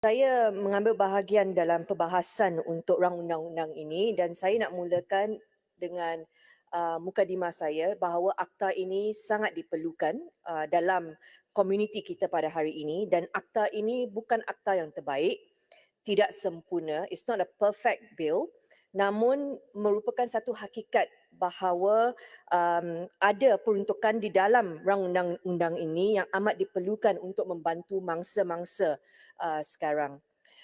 Saya mengambil bahagian dalam perbahasan untuk rang undang-undang ini dan saya nak mulakan dengan mukadimah saya bahawa akta ini sangat diperlukan dalam komuniti kita pada hari ini, dan akta ini bukan akta yang terbaik, tidak sempurna, it's not a perfect bill, namun merupakan satu hakikat bahawa ada peruntukan di dalam rang undang-undang ini yang amat diperlukan untuk membantu mangsa-mangsa sekarang.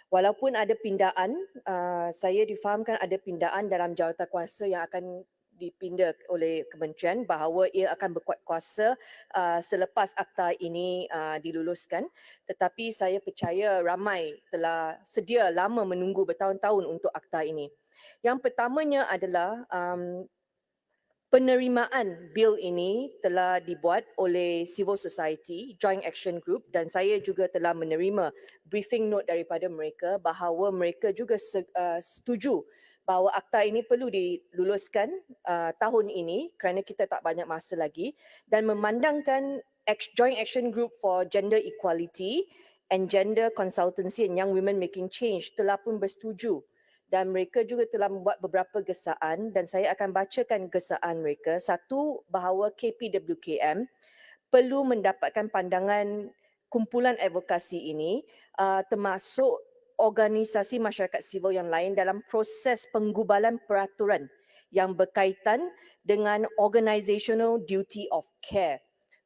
Walaupun ada pindaan, saya difahamkan ada pindaan dalam jawatankuasa yang akan dipinda oleh kementerian bahawa ia akan berkuat kuasa selepas akta ini diluluskan, tetapi saya percaya ramai telah sedia lama menunggu bertahun-tahun untuk akta ini. Yang pertamanya adalah penerimaan bil ini telah dibuat oleh Civil Society, Joint Action Group, dan saya juga telah menerima briefing note daripada mereka bahawa mereka juga setuju bahawa akta ini perlu diluluskan tahun ini kerana kita tak banyak masa lagi, dan memandangkan Joint Action Group for Gender Equality and Gender Consultancy and Young Women Making Change telah pun bersetuju, dan mereka juga telah membuat beberapa gesaan dan saya akan bacakan gesaan mereka. Satu, bahawa KPWKM perlu mendapatkan pandangan kumpulan advokasi ini termasuk organisasi masyarakat sivil yang lain dalam proses penggubalan peraturan yang berkaitan dengan organizational duty of care.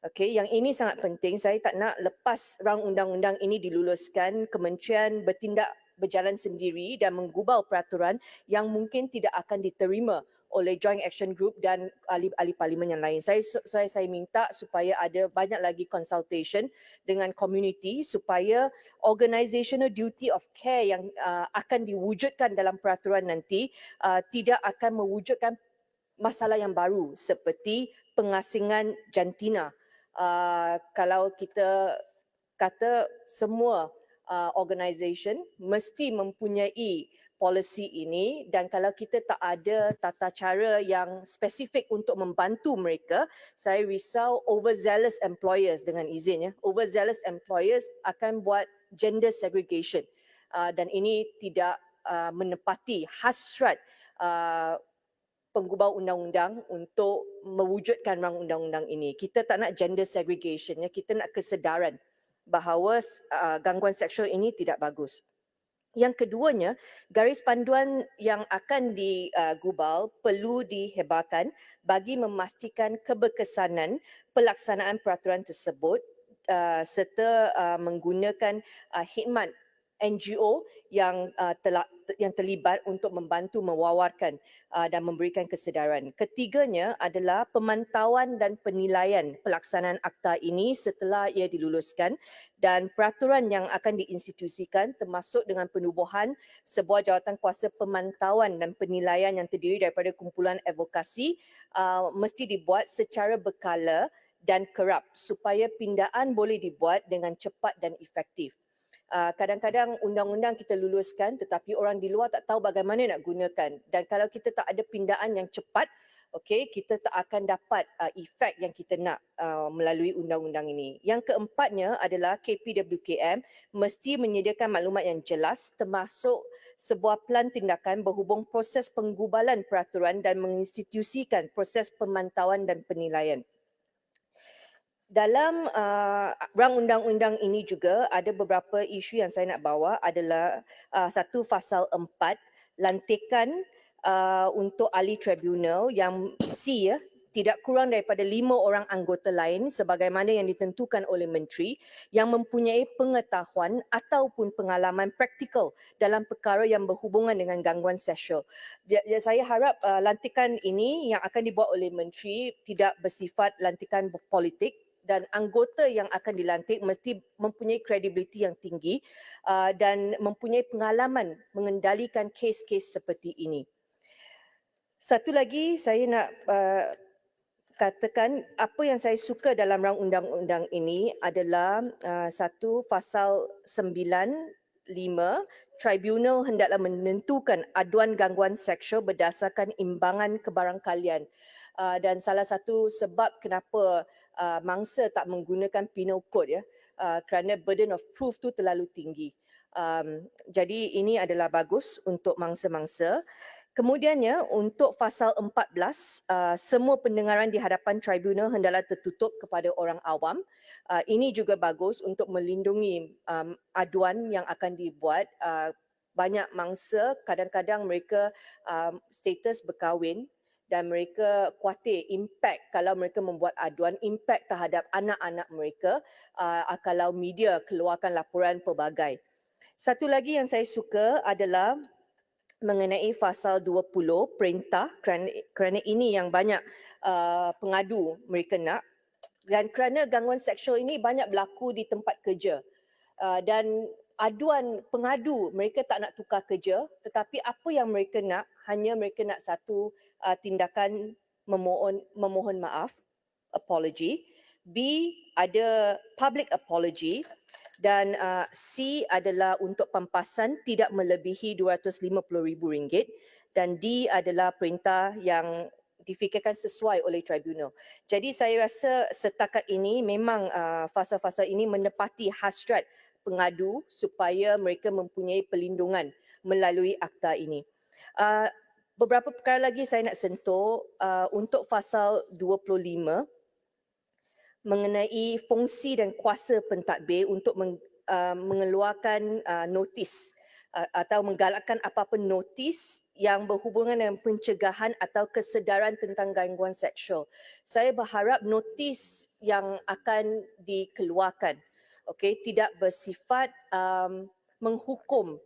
Okey, yang ini sangat penting. Saya tak nak lepas rang undang-undang ini diluluskan, kementerian bertindak berjalan sendiri dan menggubal peraturan yang mungkin tidak akan diterima oleh Joint Action Group dan ahli-ahli parlimen yang lain. Saya minta supaya ada banyak lagi consultation dengan community supaya organizational duty of care yang akan diwujudkan dalam peraturan nanti tidak akan mewujudkan masalah yang baru seperti pengasingan jantina. Kalau kita kata semua organisation mesti mempunyai polisi ini, dan kalau kita tak ada tata cara yang spesifik untuk membantu mereka, saya risau overzealous employers, dengan izin ya, overzealous employers akan buat gender segregation dan ini tidak menepati hasrat penggubah undang-undang untuk mewujudkan rang undang-undang ini. Kita tak nak gender segregation, ya. Kita nak kesedaran bahawa gangguan seksual ini tidak bagus. Yang keduanya, garis panduan yang akan digubal perlu dihebarkan bagi memastikan keberkesanan pelaksanaan peraturan tersebut serta menggunakan khidmat NGO yang terlibat untuk membantu mewawarkan dan memberikan kesedaran. Ketiganya adalah pemantauan dan penilaian pelaksanaan akta ini setelah ia diluluskan, dan peraturan yang akan diinstitusikan termasuk dengan penubuhan sebuah jawatankuasa pemantauan dan penilaian yang terdiri daripada kumpulan advokasi mesti dibuat secara berkala dan kerap supaya pindaan boleh dibuat dengan cepat dan efektif. Kadang-kadang undang-undang kita luluskan tetapi orang di luar tak tahu bagaimana nak gunakan, dan kalau kita tak ada pindaan yang cepat, okey, kita tak akan dapat efek yang kita nak melalui undang-undang ini. Yang keempatnya adalah KPWKM mesti menyediakan maklumat yang jelas termasuk sebuah pelan tindakan berhubung proses penggubalan peraturan dan menginstitusikan proses pemantauan dan penilaian. Dalam rang undang-undang ini juga ada beberapa isu yang saya nak bawa adalah satu, Fasal 4, lantikan untuk ahli tribunal yang isi tidak kurang daripada 5 orang anggota lain sebagaimana yang ditentukan oleh menteri yang mempunyai pengetahuan ataupun pengalaman praktikal dalam perkara yang berhubungan dengan gangguan seksual. Saya harap lantikan ini yang akan dibuat oleh menteri tidak bersifat lantikan politik, dan anggota yang akan dilantik mesti mempunyai kredibiliti yang tinggi dan mempunyai pengalaman mengendalikan kes-kes seperti ini. Satu lagi saya nak katakan apa yang saya suka dalam rang undang-undang ini adalah satu, Fasal 9(5), tribunal hendaklah menentukan aduan gangguan seksual berdasarkan imbangan kebarangkalian. Dan salah satu sebab kenapa mangsa tak menggunakan penal code kerana burden of proof tu terlalu tinggi. Jadi ini adalah bagus untuk mangsa-mangsa. Kemudiannya untuk pasal 14, semua pendengaran di hadapan tribunal hendaklah tertutup kepada orang awam. Ini juga bagus untuk melindungi aduan yang akan dibuat. Banyak mangsa kadang-kadang mereka status berkahwin dan mereka khawatir impact kalau mereka membuat aduan, impact terhadap anak-anak mereka kalau media keluarkan laporan pelbagai. Satu lagi yang saya suka adalah mengenai pasal 20 perintah, kerana ini yang banyak pengadu mereka nak, dan kerana gangguan seksual ini banyak berlaku di tempat kerja. Dan aduan pengadu mereka tak nak tukar kerja, tetapi apa yang mereka nak, hanya mereka nak satu tindakan memohon maaf, apology. B, ada public apology. Dan C adalah untuk pampasan tidak melebihi RM250,000. Dan D adalah perintah yang difikirkan sesuai oleh tribunal. Jadi saya rasa setakat ini memang fasa-fasa ini menepati hasrat pengadu supaya mereka mempunyai perlindungan melalui akta ini. Beberapa perkara lagi saya nak sentuh untuk pasal 25 mengenai fungsi dan kuasa pentadbir untuk mengeluarkan notis atau menggalakkan apa-apa notis yang berhubungan dengan pencegahan atau kesedaran tentang gangguan seksual. Saya berharap notis yang akan dikeluarkan tidak bersifat menghukum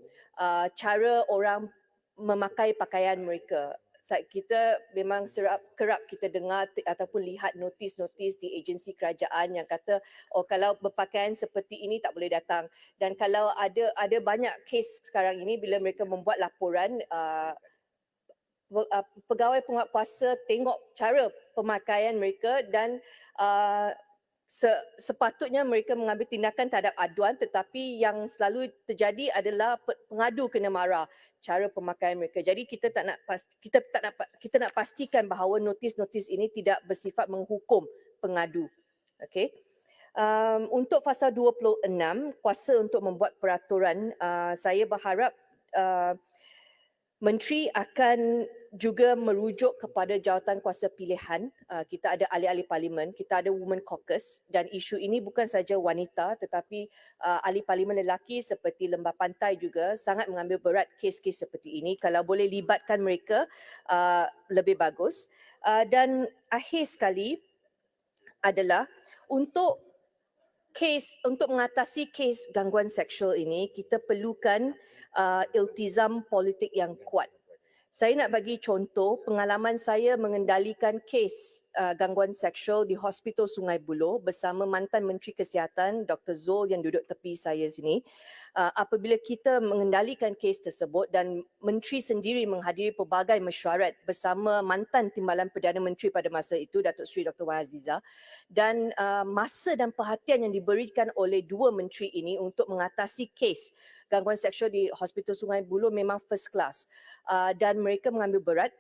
cara orang memakai pakaian mereka. Kita memang kerap kita dengar ataupun lihat notis-notis di agensi kerajaan yang kata kalau berpakaian seperti ini tak boleh datang. Dan kalau ada banyak kes sekarang ini bila mereka membuat laporan, pegawai penguatkuasa tengok cara pemakaian mereka dan sepatutnya mereka mengambil tindakan terhadap aduan, tetapi yang selalu terjadi adalah pengadu kena marah cara pemakaian mereka. Jadi kita nak pastikan bahawa notis-notis ini tidak bersifat menghukum pengadu. Okey. Untuk pasal 26, kuasa untuk membuat peraturan, saya berharap Menteri akan juga merujuk kepada jawatan kuasa pilihan. Kita ada ahli-ahli parlimen, kita ada women caucus, dan isu ini bukan saja wanita tetapi ahli parlimen lelaki seperti Lembah Pantai juga sangat mengambil berat kes-kes seperti ini. Kalau boleh libatkan mereka lebih bagus. Dan akhir sekali adalah untuk mengatasi kes gangguan seksual ini, kita perlukan iltizam politik yang kuat. Saya nak bagi contoh pengalaman saya mengendalikan kes gangguan seksual di Hospital Sungai Buloh bersama mantan Menteri Kesihatan Dr. Zul yang duduk tepi saya sini. Apabila kita mengendalikan kes tersebut dan Menteri sendiri menghadiri pelbagai mesyuarat bersama mantan Timbalan Perdana Menteri pada masa itu, Datuk Seri Dr. Wan Azizah, dan masa dan perhatian yang diberikan oleh dua menteri ini untuk mengatasi kes gangguan seksual di Hospital Sungai Buloh memang first class. Dan mereka mengambil berat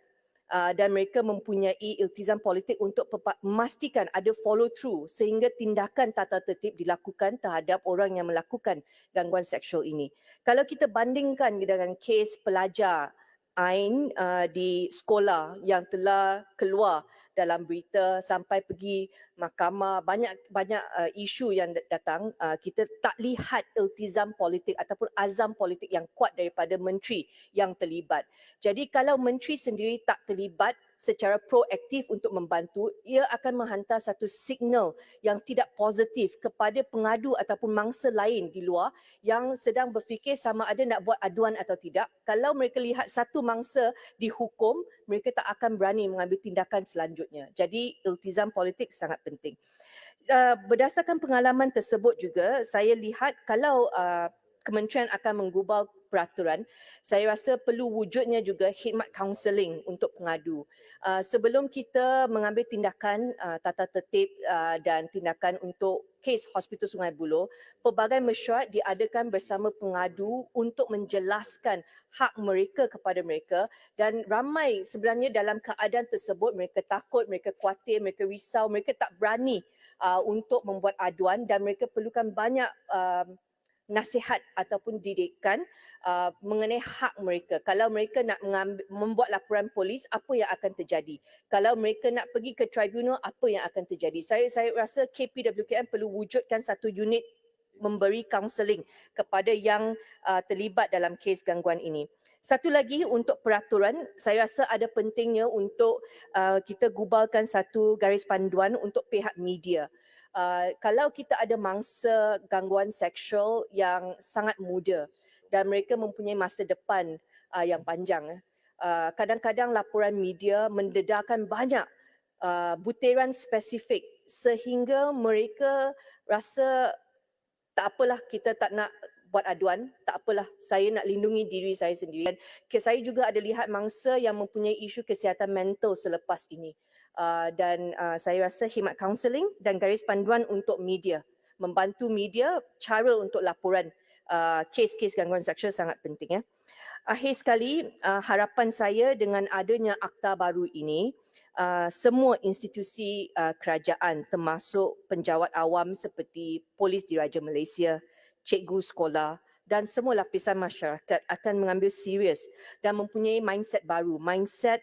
dan mereka mempunyai iltizam politik untuk memastikan ada follow through sehingga tindakan tata tertib dilakukan terhadap orang yang melakukan gangguan seksual ini. Kalau kita bandingkan dengan kes pelajar Ain di sekolah yang telah keluar dalam berita sampai pergi mahkamah, banyak isu yang datang, kita tak lihat iltizam politik ataupun azam politik yang kuat daripada menteri yang terlibat. Jadi kalau menteri sendiri tak terlibat secara proaktif untuk membantu, ia akan menghantar satu signal yang tidak positif kepada pengadu ataupun mangsa lain di luar yang sedang berfikir sama ada nak buat aduan atau tidak. Kalau mereka lihat satu mangsa dihukum, mereka tak akan berani mengambil tindakan selanjutnya. Jadi iltizam politik sangat penting. Berdasarkan pengalaman tersebut juga, saya lihat kalau kementerian akan menggubal peraturan, saya rasa perlu wujudnya juga khidmat kaunseling untuk pengadu. Sebelum kita mengambil tindakan tata tertib dan tindakan untuk kes Hospital Sungai Buloh, pelbagai mesyuarat diadakan bersama pengadu untuk menjelaskan hak mereka kepada mereka, dan ramai sebenarnya dalam keadaan tersebut mereka takut, mereka khawatir, mereka risau, mereka tak berani untuk membuat aduan dan mereka perlukan banyak nasihat ataupun didikan mengenai hak mereka. Kalau mereka nak membuat laporan polis, apa yang akan terjadi? Kalau mereka nak pergi ke tribunal, apa yang akan terjadi? Saya rasa KPWKM perlu wujudkan satu unit memberi kaunseling kepada yang terlibat dalam kes gangguan ini. Satu lagi untuk peraturan, saya rasa ada pentingnya untuk kita gubalkan satu garis panduan untuk pihak media. Kalau kita ada mangsa gangguan seksual yang sangat muda dan mereka mempunyai masa depan yang panjang, kadang-kadang laporan media mendedarkan banyak butiran spesifik sehingga mereka rasa tak apalah, kita tak nak buat aduan, tak apalah, saya nak lindungi diri saya sendiri. Dan saya juga ada lihat mangsa yang mempunyai isu kesihatan mental selepas ini. Dan saya rasa khidmat kaunseling dan garis panduan untuk media, membantu media cara untuk laporan kes-kes gangguan seksual sangat penting. Akhir sekali, harapan saya dengan adanya akta baru ini, semua institusi kerajaan termasuk penjawat awam seperti Polis Diraja Malaysia, cikgu sekolah dan semua lapisan masyarakat akan mengambil serius dan mempunyai mindset baru, mindset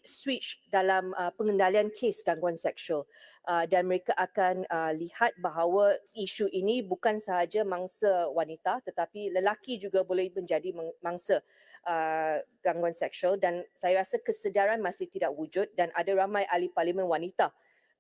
switch dalam pengendalian kes gangguan seksual. Dan mereka akan lihat bahawa isu ini bukan sahaja mangsa wanita tetapi lelaki juga boleh menjadi mangsa gangguan seksual, dan saya rasa kesedaran masih tidak wujud dan ada ramai ahli parlimen wanita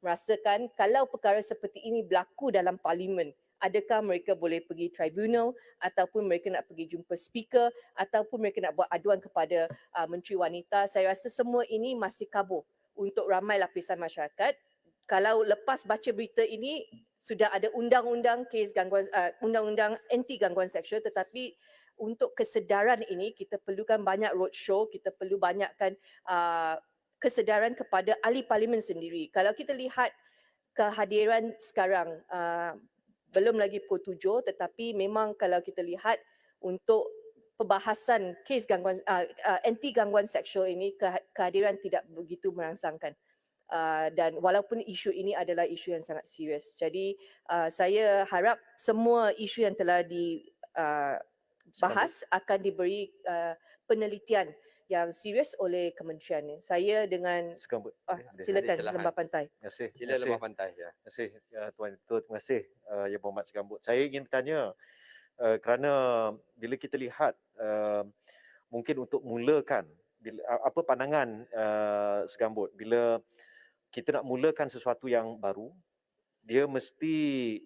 merasakan kalau perkara seperti ini berlaku dalam parlimen, adakah mereka boleh pergi tribunal ataupun mereka nak pergi jumpa speaker ataupun mereka nak buat aduan kepada Menteri Wanita. Saya rasa semua ini masih kabur untuk ramai lapisan masyarakat. Kalau lepas baca berita ini sudah ada undang-undang kes gangguan undang-undang anti gangguan seksual, tetapi untuk kesedaran ini kita perlukan banyak roadshow, kita perlu banyakkan kesedaran kepada ahli parlimen sendiri. Kalau kita lihat kehadiran sekarang, belum lagi Pukul 7, tetapi memang kalau kita lihat untuk perbahasan kes gangguan anti gangguan seksual ini, kehadiran tidak begitu merangsangkan. Dan walaupun isu ini adalah isu yang sangat serius. Jadi saya harap semua isu yang telah dibahas akan diberi penelitian yang serius oleh kementerian. Saya dengan silakan Lembah Pantai. Terima kasih. Sila Lembah Pantai. Ya. Terima kasih Tuan Ketua, terima kasih Yang Berhormat Segambut. Saya ingin bertanya kerana bila kita lihat mungkin untuk mulakan apa pandangan Segambut bila kita nak mulakan sesuatu yang baru, dia mesti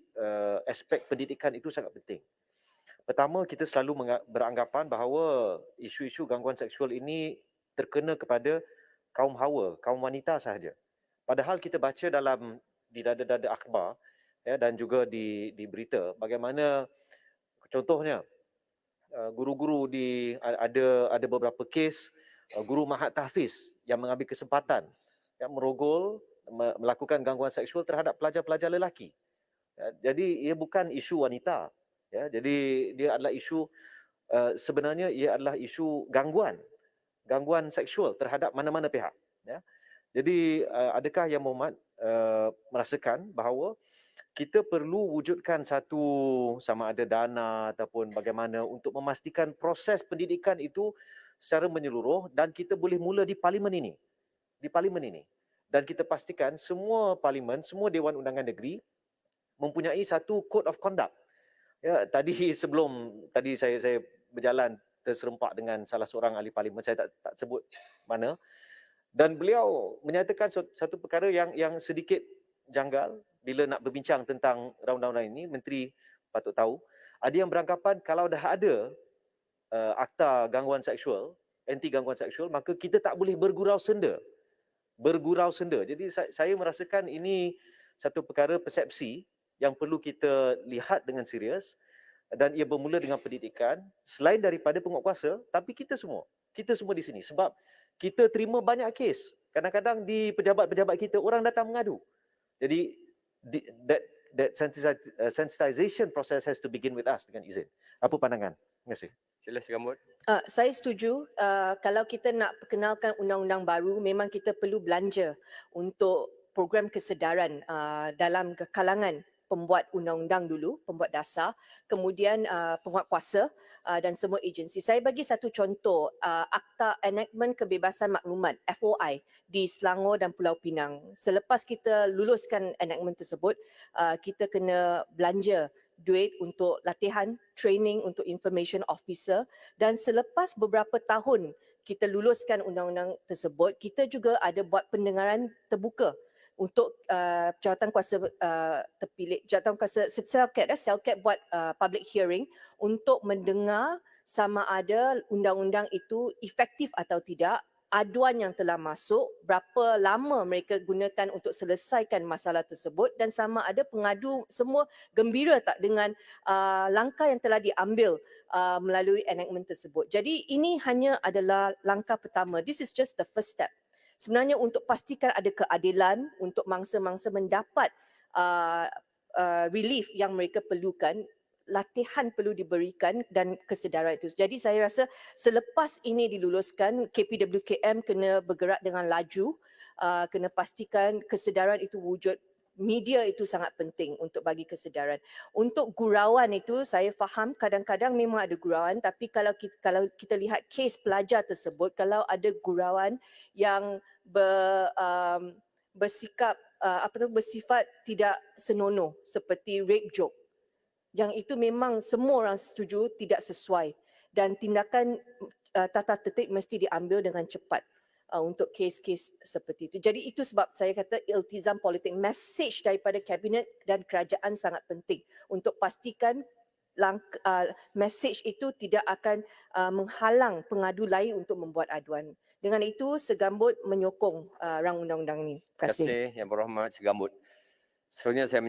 aspek pendidikan itu sangat penting. Pertama, kita selalu beranggapan bahawa isu-isu gangguan seksual ini terkena kepada kaum hawa, kaum wanita sahaja. Padahal kita baca di dada-dada akhbar dan juga di berita bagaimana contohnya guru-guru ada beberapa kes guru mahat tahfiz yang mengambil kesempatan yang merogol melakukan gangguan seksual terhadap pelajar-pelajar lelaki. Jadi ia bukan isu wanita. Jadi dia adalah isu sebenarnya ia adalah isu gangguan seksual terhadap mana-mana pihak. Jadi adakah Yang Berhormat merasakan bahawa kita perlu wujudkan satu sama ada dana ataupun bagaimana untuk memastikan proses pendidikan itu secara menyeluruh dan kita boleh mula di parlimen ini. Dan kita pastikan semua parlimen, semua Dewan Undangan Negeri mempunyai satu code of conduct. Tadi saya berjalan terserempak dengan salah seorang ahli parlimen, saya tak sebut mana, dan beliau menyatakan satu perkara yang sedikit janggal bila nak berbincang tentang undang-undang ini. Menteri patut tahu, ada yang beranggapan kalau dah ada akta gangguan seksual, anti gangguan seksual, maka kita tak boleh bergurau senda. Jadi saya merasakan ini satu perkara persepsi yang perlu kita lihat dengan serius, dan ia bermula dengan pendidikan selain daripada penguatkuasa, tapi kita semua di sini, sebab kita terima banyak kes. Kadang-kadang di pejabat-pejabat kita orang datang mengadu. Jadi that sensitization process has to begin with us, dengan izin. Apa pandangan? Terima kasih. Sila Segambut. Saya setuju. Kalau kita nak perkenalkan undang-undang baru, memang kita perlu belanja untuk program kesedaran dalam kalangan pembuat undang-undang dulu, pembuat dasar, kemudian penguatkuasa dan semua agensi. Saya bagi satu contoh, Akta Enactment Kebebasan Maklumat FOI di Selangor dan Pulau Pinang. Selepas kita luluskan enactment tersebut, kita kena belanja duit untuk latihan, training untuk information officer, dan selepas beberapa tahun kita luluskan undang-undang tersebut, kita juga ada buat pendengaran terbuka untuk jawatankuasa terpilih, jawatankuasa Selcat buat public hearing untuk mendengar sama ada undang-undang itu efektif atau tidak, aduan yang telah masuk, berapa lama mereka gunakan untuk selesaikan masalah tersebut, dan sama ada pengadu semua gembira tak dengan langkah yang telah diambil melalui enactment tersebut. Jadi ini hanya adalah langkah pertama. This is just the first step. Sebenarnya untuk pastikan ada keadilan untuk mangsa-mangsa mendapat relief yang mereka perlukan, latihan perlu diberikan dan kesedaran itu. Jadi saya rasa selepas ini diluluskan, KPWKM kena bergerak dengan laju, kena pastikan kesedaran itu wujud. Media itu sangat penting untuk bagi kesedaran. Untuk gurauan itu, saya faham kadang-kadang memang ada gurauan, tapi kalau kita lihat kes pelajar tersebut, kalau ada gurauan yang bersifat tidak senonoh seperti rape joke, yang itu memang semua orang setuju tidak sesuai, dan tindakan tata tertib mesti diambil dengan cepat untuk kes-kes seperti itu. Jadi itu sebab saya kata iltizam politik, message daripada kabinet dan kerajaan sangat penting untuk pastikan message itu tidak akan menghalang pengadu lain untuk membuat aduan. Dengan itu, Segambut menyokong rang undang-undang ini. Terima kasih Yang Berhormat Segambut. Seterusnya saya